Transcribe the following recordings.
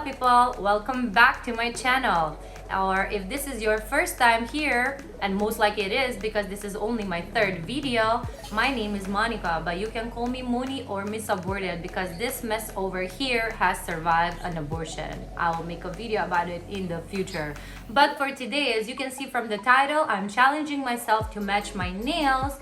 people, welcome back to my channel. Or if this is your first time here, and most likely it is because this is only my third video, my name is Monica, but you can call me Moni or Miss Aborted because this mess over here has survived an abortion. I will make a video about it in the future. But for today, as you can see from the title, I'm challenging myself to match my nails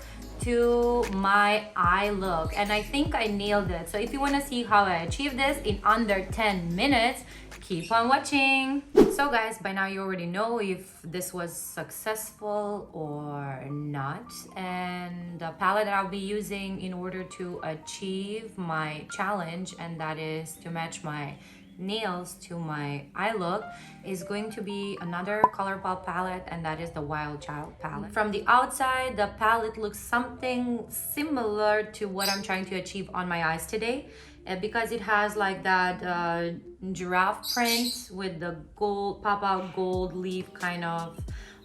to my eye look, and I think I nailed it. So if you want to see how I achieved this in under 10 minutes, keep on watching. So guys, by now you already know if this was successful or not, and the palette that I'll be using in order to achieve my challenge, and that is to match my nails to my eye look, is going to be another Colourpop palette, and that is the Wild Child palette. From the outside, the palette looks something similar to what I'm trying to achieve on my eyes today, because it has like that giraffe print with the gold pop-out gold leaf kind of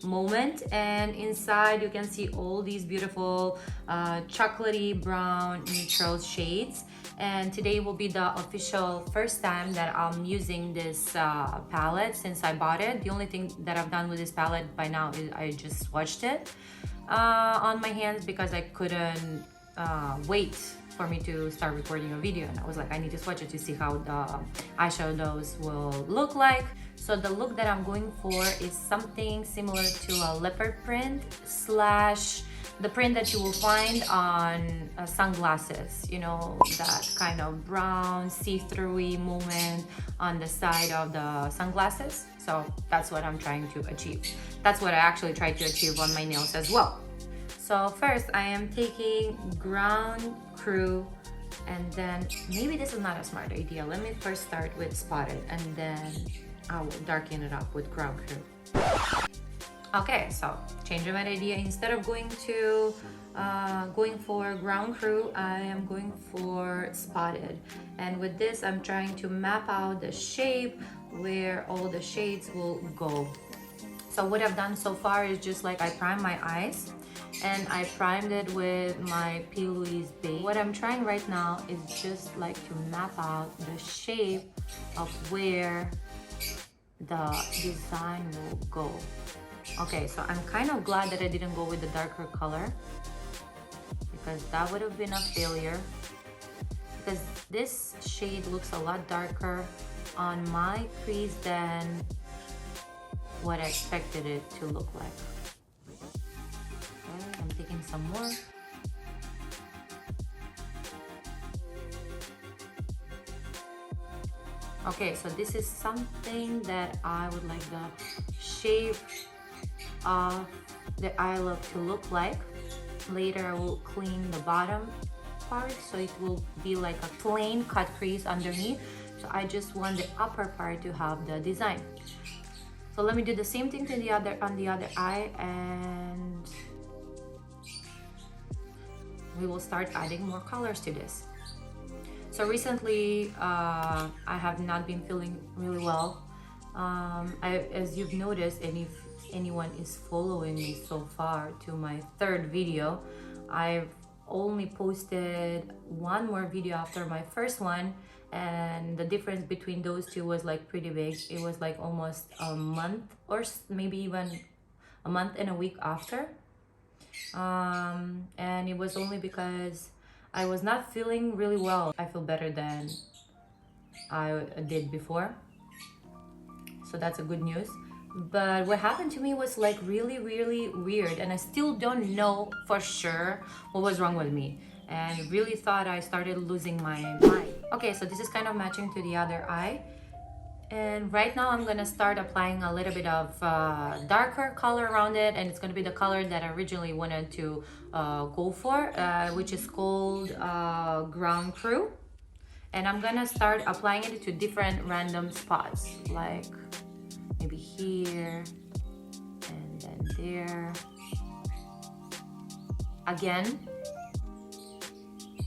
moment, and inside you can see all these beautiful chocolatey brown neutral shades. And today will be the official first time that I'm using this palette since I bought it. The only thing that I've done with this palette by now is I just swatched it on my hands because I couldn't wait for me to start recording a video, and I was like, I need to swatch it to see how the eyeshadows will look like. So the look that I'm going for is something similar to a leopard print slash the print that you will find on sunglasses, you know, that kind of brown see-through-y moment on the side of the sunglasses. So that's what I'm trying to achieve. That's what I actually tried to achieve on my nails as well. So first I am taking Ground Crew, and then maybe this is not a smart idea. Let me first start with Spotted, and then I will darken it up with Ground Crew. Okay, so change of idea. Instead of going for Ground Crew, I am going for Spotted. And with this, I'm trying to map out the shape where all the shades will go. So what I've done so far is just like I primed my eyes, and I primed it with my P. Louise base. What I'm trying right now is just like to map out the shape of where the design will go. Okay, so I'm kind of glad that I didn't go with the darker color because that would have been a failure, because this shade looks a lot darker on my crease than what I expected it to look like. Okay, I'm taking some more. Okay, so this is something that I would like the shape of the eye look to look like. Later I will clean the bottom part so it will be like a plain cut crease underneath. So I just want the upper part to have the design. So let me do the same thing to on the other eye, and we will start adding more colors to this. So recently I have not been feeling really well. As you've noticed, and if anyone is following me so far to my third video, I've only posted one more video after my first one, and the difference between those two was like pretty big. It was like almost a month, or maybe even a month and a week after, and it was only because I was not feeling really well. I feel better than I did before, so that's a good news. But what happened to me was like really weird, and I still don't know for sure what was wrong with me, and really thought I started losing my mind. Okay, so this is kind of matching to the other eye, and right now I'm gonna start applying a little bit of darker color around it, and it's gonna be the color that I originally wanted to go for, which is called Ground Crew. And I'm gonna start applying it to different random spots, like maybe here and then there. Again,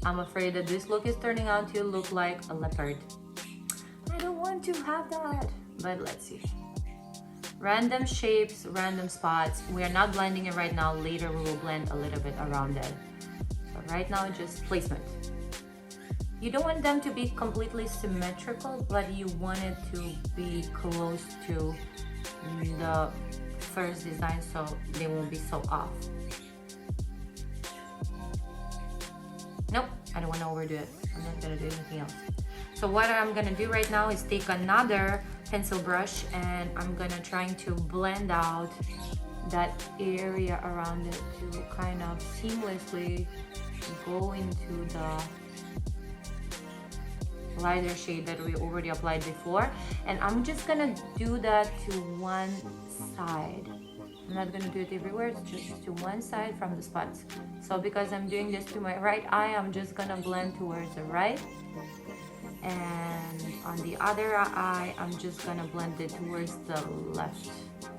I'm afraid that this look is turning out to look like a leopard. I don't want to have that, but let's see. Random shapes, random spots. We are not blending it right now. Later we will blend a little bit around it. But right now, just placement. you don't want them to be completely symmetrical, but you want it to be close to the first design so they won't be so off. Nope, I don't want to overdo it. I'm not gonna do anything else. So what I'm gonna do right now is take another pencil brush and I'm gonna try to blend out that area around it to kind of seamlessly go into the lighter shade that we already applied before. And I'm just gonna do that to one side. I'm not gonna do it everywhere, it's just to one side from the spots. So because I'm doing this to my right eye, I'm just gonna blend towards the right. And on the other eye, I'm just gonna blend it towards the left.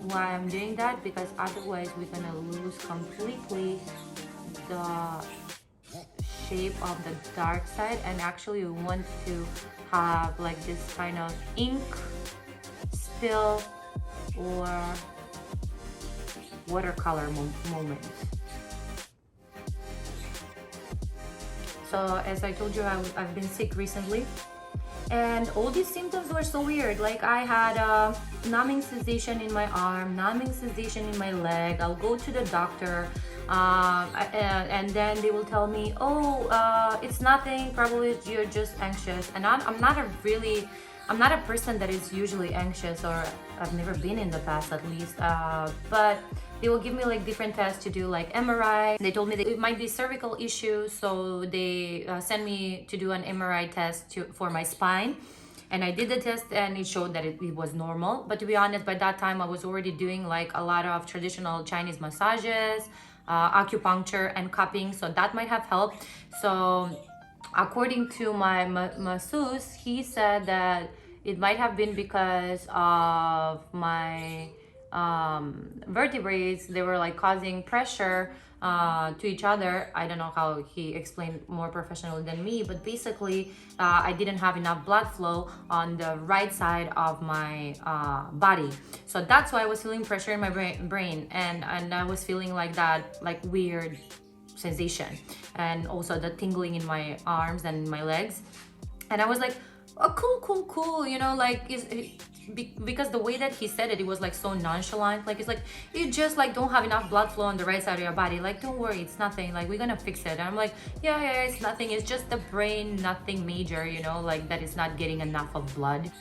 Why I'm doing that? Because otherwise we're gonna lose completely the shape of the dark side, and actually we want to have like this kind of ink spill or watercolor moment. So as I told you, I've been sick recently, and all these symptoms were so weird. Like I had a numbing sensation in my arm, numbing sensation in my leg. I'll go to the doctor and then they will tell me, oh, it's nothing, probably you're just anxious. And I'm not a person that is usually anxious, or I've never been in the past at least, but they will give me like different tests to do, like MRI. They told me that it might be cervical issues, so they sent me to do an MRI test for my spine. And I did the test and it showed that it was normal. But to be honest, by that time I was already doing like a lot of traditional Chinese massages, acupuncture and cupping, so that might have helped. So according to my masseuse, he said that it might have been because of my vertebrae. They were like causing pressure to each other. I don't know how he explained more professionally than me, but basically I didn't have enough blood flow on the right side of my body, so that's why I was feeling pressure in my brain, and I was feeling like that, like weird sensation, and also the tingling in my arms and my legs. And I was like, oh, cool, you know, like because the way that he said it, it was like so nonchalant. Like, it's like, you just like don't have enough blood flow on the right side of your body, like don't worry, it's nothing, like we're gonna fix it. And I'm like, yeah, it's nothing, it's just the brain, nothing major, you know, like that is not getting enough of blood.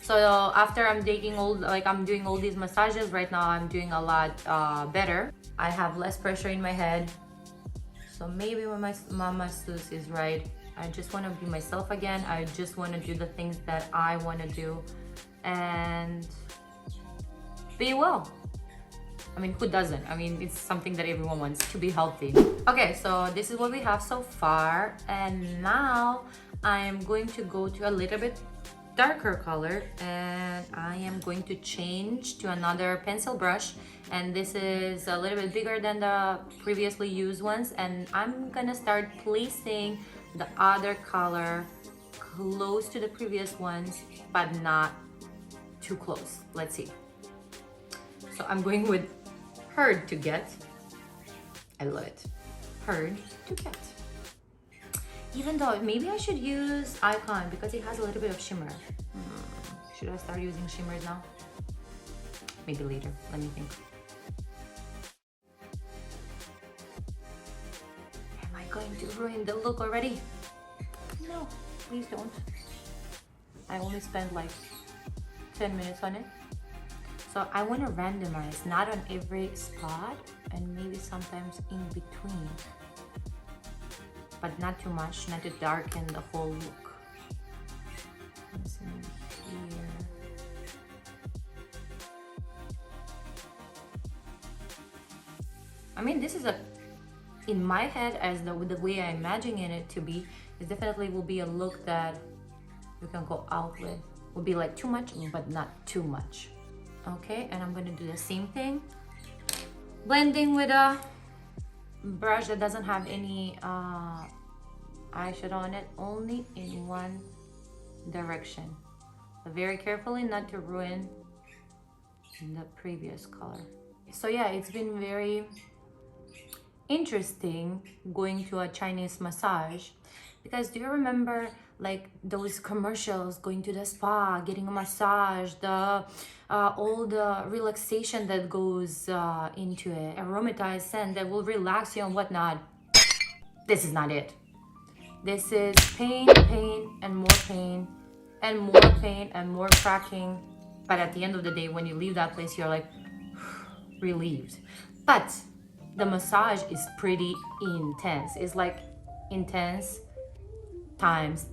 So after I'm doing all these massages right now, I'm doing a lot better. I have less pressure in my head. So maybe my masseuse is right. I just want to be myself again. I just want to do the things that I want to do and be well. I mean, who doesn't? I mean, it's something that everyone wants, to be healthy. Okay, so this is what we have so far. And now I'm going to go to a little bit darker color, and I am going to change to another pencil brush. And this is a little bit bigger than the previously used ones. And I'm gonna start placing the other color close to the previous ones, but not too close. Let's see. So I'm going with Hard to Get. I love it. Hard to Get. Even though maybe I should use Icon because it has a little bit of shimmer. Should I start using shimmers now? Maybe later. Let me think. Am I going to ruin the look already? No, please don't. I only spent like 10 minutes on it. So I want to randomize, not on every spot, and maybe sometimes in between. But not too much, not to darken the whole look. Let's see here. I mean, this is in my head, as the way I imagine it to be, it definitely will be a look that you can go out with. Will be like too much, but not too much. Okay, and I'm gonna do the same thing. Blending with a brush that doesn't have any eyeshadow on it, only in one direction. So very carefully not to ruin the previous color. So yeah, it's been very interesting going to a Chinese massage, because do you remember like those commercials, going to the spa, getting a massage, the all the relaxation that goes into it, aromatized scent that will relax you and whatnot? This is not it. This is pain, pain, and more pain, and more pain, and more cracking. But at the end of the day, when you leave that place, you're like relieved. But the massage is pretty intense. It's like intense times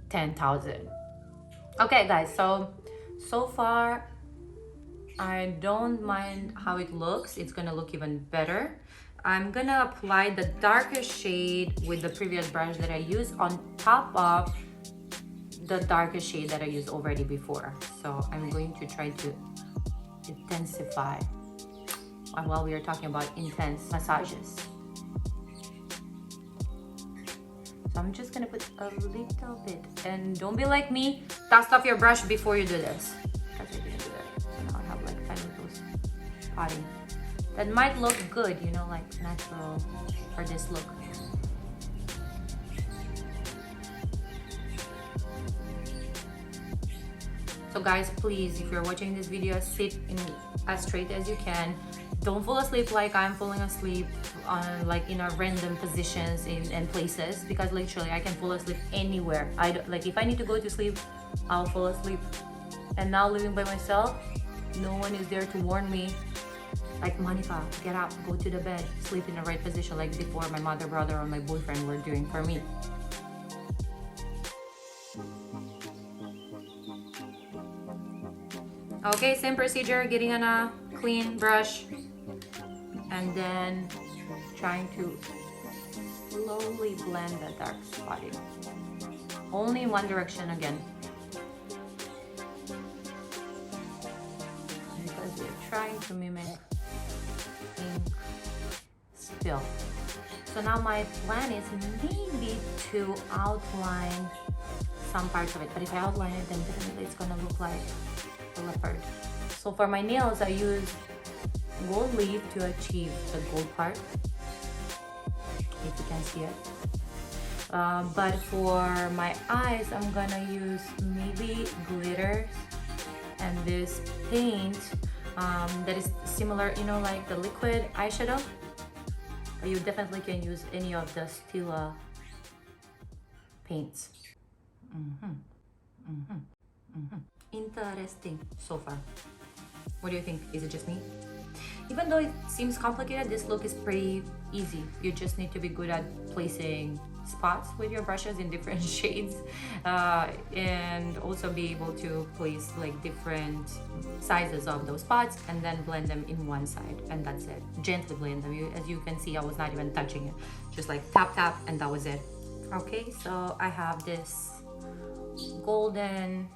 10,000. Okay, guys, so far I don't mind how it looks. It's gonna look even better. I'm gonna apply the darkest shade with the previous brush that I used on top of the darkest shade that I used already before. So I'm going to try to intensify while we are talking about intense massages. So I'm just gonna put a little bit, and don't be like me, dust off your brush before you do this, because I didn't do that. So now I have like kind of those spotting that might look good, you know, like natural for this look. So guys, please, if you're watching this video, sit in as straight as you can. Don't fall asleep like I'm falling asleep on like in a random positions in places, because literally I can fall asleep anywhere. Like if I need to go to sleep, I'll fall asleep. And now living by myself, no one is there to warn me. Like, Monica, get up, go to the bed, sleep in the right position, like before my mother, brother, or my boyfriend were doing for me. Okay, same procedure, getting on a clean brush and then trying to slowly blend the dark spotting. Only in one direction again. Because we're trying to mimic ink spill. So now my plan is maybe to outline some parts of it, but if I outline it, then definitely it's gonna look like a leopard. So for my nails, I use gold leaf to achieve the gold part, if you can see it. But for my eyes, I'm gonna use maybe glitters and this paint that is similar, you know, like the liquid eyeshadow. But you definitely can use any of the Stila paints. Interesting so far. What do you think? Is it just me? Even though it seems complicated, this look is pretty easy. You just need to be good at placing spots with your brushes in different shades, and also be able to place like different sizes of those spots and then blend them in one side, and that's it. Gently blend them. As you can see, I was not even touching it, just like tap tap, and that was it. Okay, so I have this golden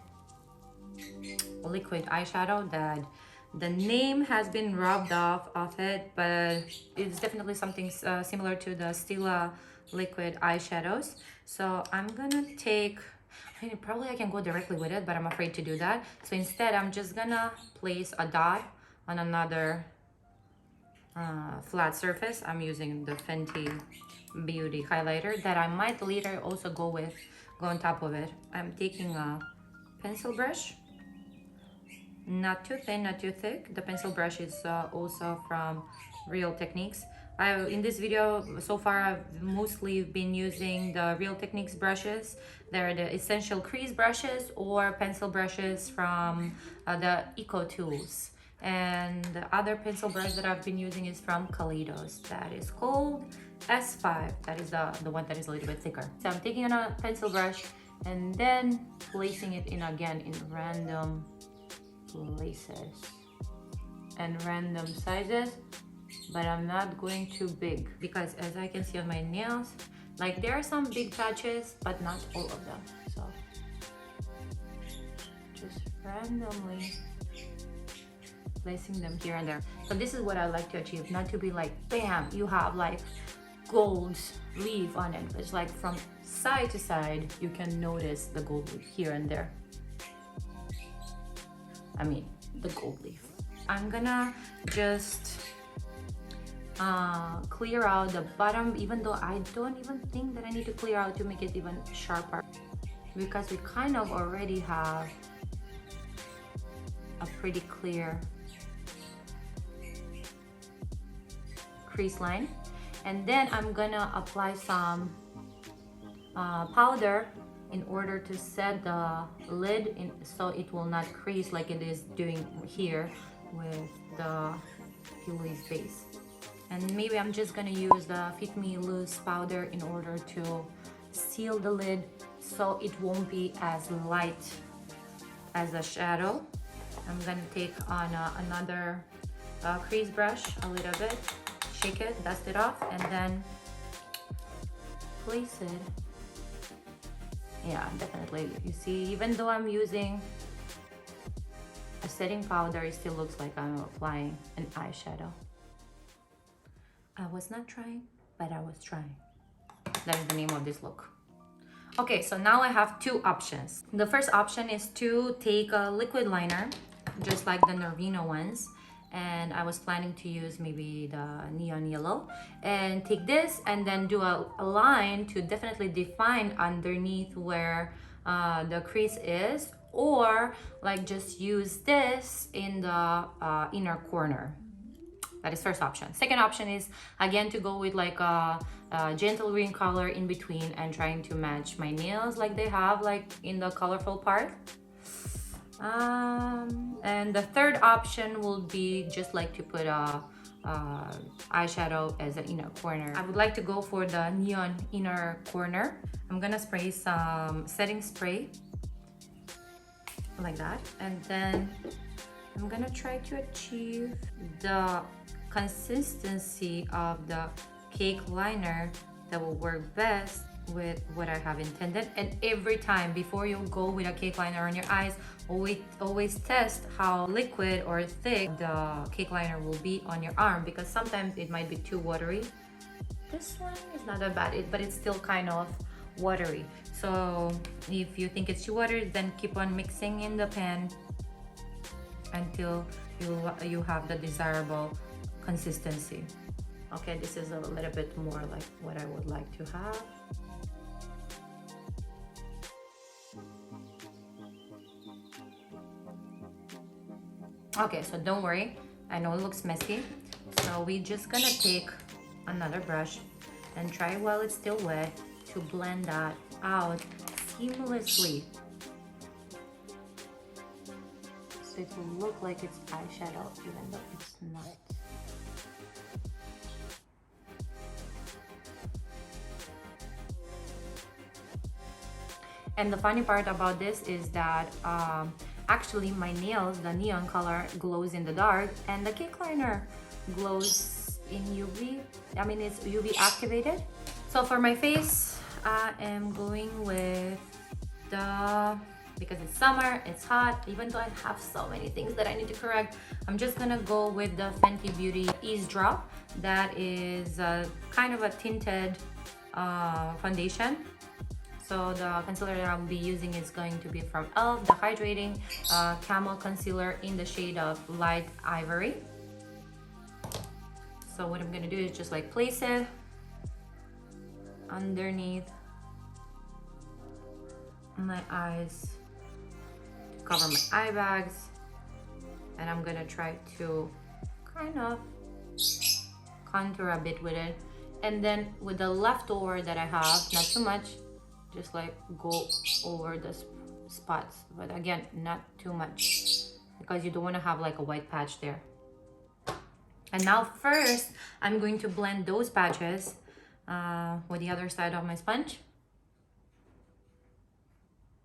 liquid eyeshadow that the name has been rubbed off of it, but it's definitely something similar to the Stila liquid eyeshadows. So I'm gonna take, I mean, probably I can go directly with it, but I'm afraid to do that. So instead, I'm just gonna place a dot on another flat surface. I'm using the Fenty Beauty highlighter that I might later also go on top of it. I'm taking a pencil brush, not too thin, not too thick. The pencil brush is also from Real Techniques. In this video so far, I've mostly been using the Real Techniques brushes. They're the Essential Crease brushes or pencil brushes from the Eco Tools. And the other pencil brush that I've been using is from Kaleidos. That is called S5. That is the one that is a little bit thicker. So I'm taking a pencil brush and then placing it in again in random places and random sizes, but I'm not going too big, because as I can see on my nails, like there are some big patches, but not all of them. So just randomly placing them here and there. So this is what I like to achieve, not to be like, bam, you have like gold leaf on it. It's like from side to side, you can notice the gold leaf here and there. I mean, the gold leaf. I'm gonna just clear out the bottom, even though I don't even think that I need to clear out to make it even sharper, because we kind of already have a pretty clear crease line. And then I'm gonna apply some powder in order to set the lid in, so it will not crease like it is doing here with the Eaze base. And maybe I'm just gonna use the Fit Me Loose powder in order to seal the lid so it won't be as light as a shadow. I'm gonna take on another crease brush a little bit, shake it, dust it off, and then place it. Yeah, definitely. You see, even though I'm using a setting powder, it still looks like I'm applying an eyeshadow. I was not trying, but I was trying. That is the name of this look. Okay, so now I have two options. The first option is to take a liquid liner, just like the Norvina ones. And I was planning to use maybe the neon yellow, and take this and then do a line to definitely define underneath where the crease is, or like just use this in the inner corner. That is first option. Second option is again to go with like a gentle green color in between and trying to match my nails like they have like in the colorful part. And the third option will be just like to put a eyeshadow as an inner corner. I would like to go for the neon inner corner. I'm gonna spray some setting spray like that, and then I'm gonna try to achieve the consistency of the cake liner that will work best with what I have intended. And every time before you go with a cake liner on your eyes, always test how liquid or thick the cake liner will be on your arm, because sometimes it might be too watery. This one is not that bad, but it's still kind of watery. So if you think it's too watery, then keep on mixing in the pan until you have the desirable consistency. Okay, this is a little bit more like what I would like to have. Okay, so don't worry, I know it looks messy, so we're just gonna take another brush and try while it's still wet to blend that out seamlessly, so it will look like it's eyeshadow even though it's not. And the funny part about this is that actually my nails, the neon color, glows in the dark, and the cake liner glows in UV. I mean, it's UV activated. So for my face, I am going with the, because it's summer, it's hot, even though I have so many things that I need to correct, I'm just gonna go with the Fenty Beauty Eaze Drop. That is kind of a tinted foundation. So the concealer that I'll be using is going to be from e.l.f., the Hydrating Camo Concealer in the shade of Light Ivory. So what I'm gonna do is just like place it underneath my eyes to cover my eye bags, and I'm gonna try to kind of contour a bit with it, and then with the leftover that I have, not too much, just like go over the spots, but again not too much because you don't want to have like a white patch there. And now first I'm going to blend those patches with the other side of my sponge,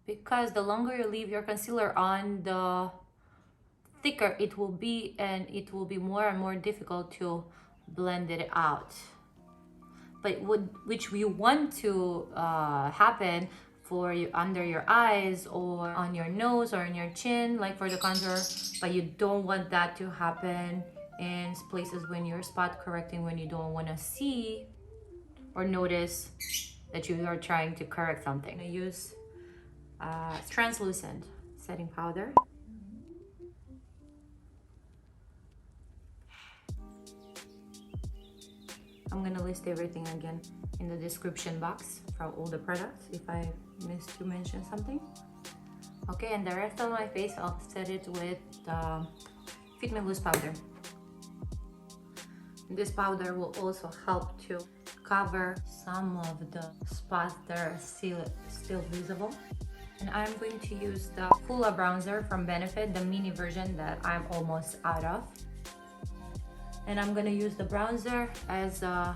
because the longer you leave your concealer on, the thicker it will be, and it will be more and more difficult to blend it out. But which we want to happen for you under your eyes or on your nose or in your chin, like for the contour, but you don't want that to happen in places when you're spot correcting, when you don't want to see or notice that you are trying to correct something. I use translucent setting powder. I'm gonna list everything again in the description box from all the products if I missed to mention something. Okay, and the rest of my face, I'll set it with the Fit Me Loose powder. This powder will also help to cover some of the spots that are still visible. And I'm going to use the Hoola bronzer from Benefit, the mini version that I'm almost out of. And I'm gonna use the bronzer as a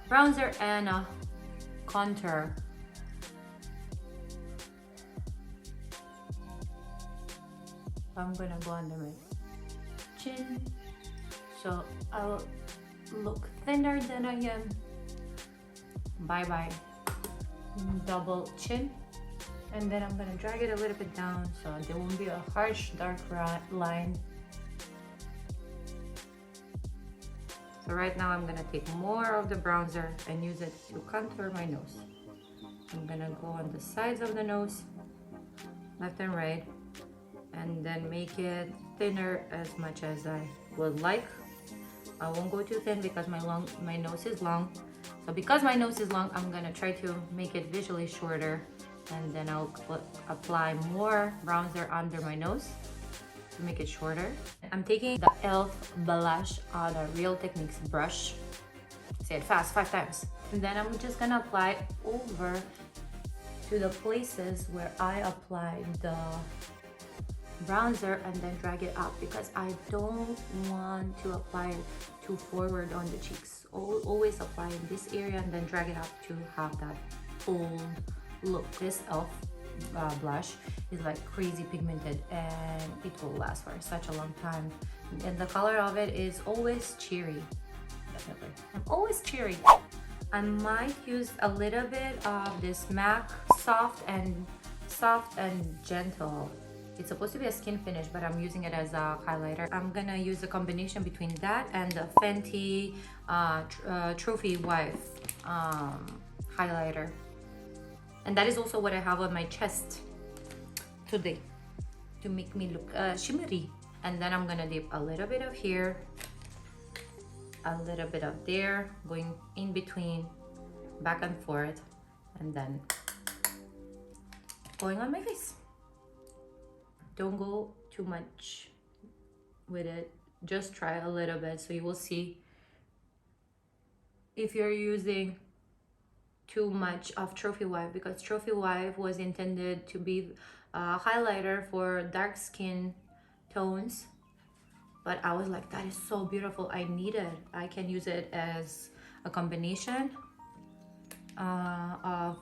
bronzer and a contour. I'm gonna go under my chin, so I'll look thinner than I am. Bye bye double chin. And then I'm gonna drag it a little bit down so there won't be a harsh dark line. So right now I'm gonna take more of the bronzer and use it to contour my nose. I'm gonna go on the sides of the nose, left and right, and then make it thinner as much as I would like. I won't go too thin because my nose is long. So because my nose is long, I'm gonna try to make it visually shorter, and then I'll apply more bronzer under my nose to make it shorter. I'm taking the e.l.f. blush on a Real Techniques brush. Say it fast 5 times. And then I'm just gonna apply over to the places where I applied the bronzer and then drag it up because I don't want to apply it too forward on the cheeks. Always apply in this area and then drag it up to have that full look. This e.l.f. blush is like crazy pigmented and it will last for such a long time. And the color of it is always cheery. Definitely. I'm always cheery. I might use a little bit of this MAC soft and gentle. It's supposed to be a skin finish, but I'm using it as a highlighter. I'm gonna use a combination between that and the Fenty Trophy Wife highlighter. And that is also what I have on my chest today to make me look shimmery. And then I'm gonna dip a little bit of here, a little bit of there, going in between, back and forth, and then going on my face. Don't go too much with it, just try a little bit so you will see if you're using too much of Trophy Wife, because Trophy Wife was intended to be a highlighter for dark skin tones, but I was like, that is so beautiful, I need it. I can use it as a combination of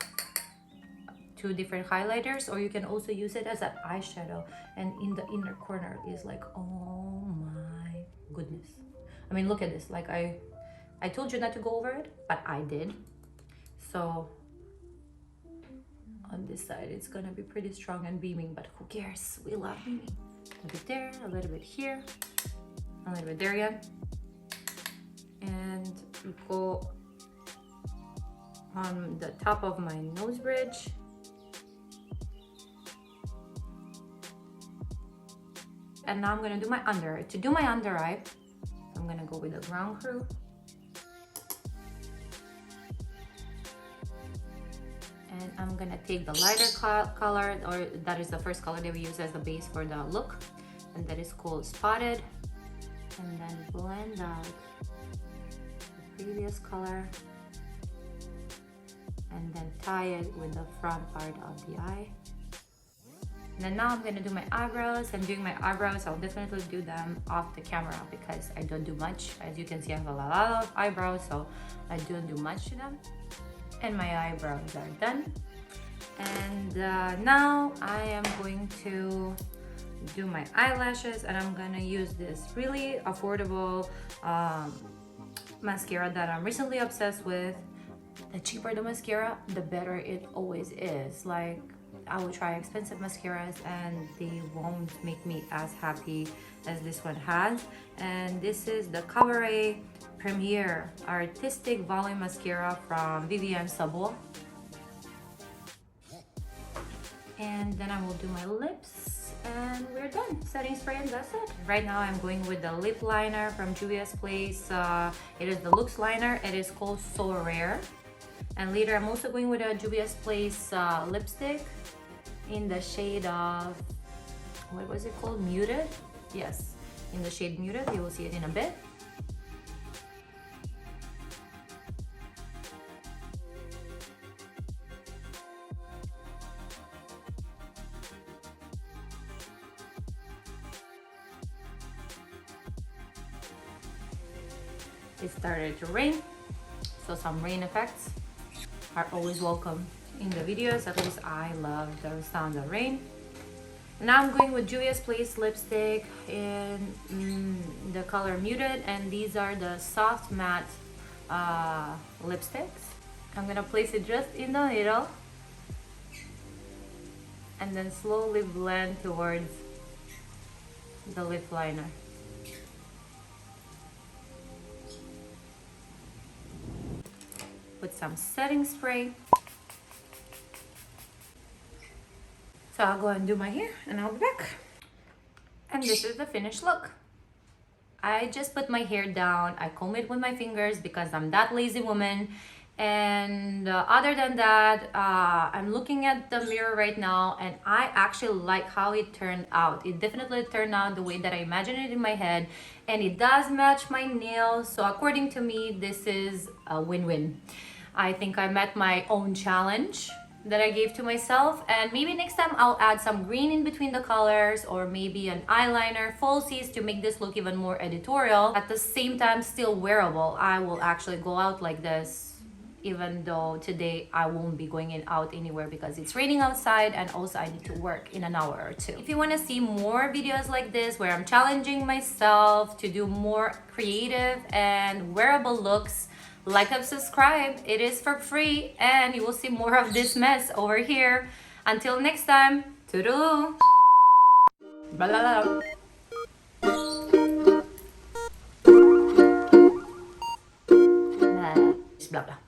2 different highlighters, or you can also use it as an eyeshadow, and in the inner corner is like, oh my goodness. I mean, look at this. Like I told you not to go over it, but I did. So on this side it's gonna be pretty strong and beaming, but who cares, we love beaming. A bit there, a little bit here, a little bit there again, and go on the top of my nose bridge. And now I'm gonna do my under eye. To do my under eye, I'm gonna go with the ground crew. And I'm gonna take the lighter color, or that is the first color that we use as the base for the look, and that is called Spotted. And then blend out the previous color, and then tie it with the front part of the eye. And then now I'm gonna do my eyebrows, and doing my eyebrows, I'll definitely do them off the camera because I don't do much. As you can see, I have a lot of eyebrows, so I don't do much to them. And my eyebrows are done. And now I am going to do my eyelashes, and I'm gonna use this really affordable mascara that I'm recently obsessed with. The cheaper the mascara, the better it always is. Like, I will try expensive mascaras and they won't make me as happy as this one has. And this is the Cabaret Premier Artistic Volume Mascara from Vivienne Sabo. And then I will do my lips, And we're done. Setting spray and that's it. Right now I'm going with the lip liner from Juvia's Place. It is the Luxe liner. It is called So Rare. And later I'm also going with a Juvia's Place lipstick in the shade of, what was it called? Muted? Yes, in the shade Muted. You will see it in a bit. It started to rain, so some rain effects are always welcome in the videos. At least I love the sound of rain. Now I'm going with Juvia's Place lipstick in the color Muted, and these are the soft matte lipsticks. I'm gonna place it just in the middle and then slowly blend towards the lip liner. Put some setting spray. So I'll go and do my hair and I'll be back. And this is the finished look. I just put my hair down. I comb it with my fingers because I'm that lazy woman. And other than that, I'm looking at the mirror right now and I actually like how it turned out. It definitely turned out the way that I imagined it in my head, and it does match my nails. So according to me, this is a win-win. I think I met my own challenge that I gave to myself, and maybe next time I'll add some green in between the colors, or maybe an eyeliner, falsies, to make this look even more editorial. At the same time, still wearable. I will actually go out like this, even though today I won't be going out anywhere because it's raining outside, and also I need to work in an hour or two. If you want to see more videos like this where I'm challenging myself to do more creative and wearable looks, like and subscribe. It is for free, and you will see more of this mess over here. Until next time, toodaloo! Blah, blah, blah. Blah, blah.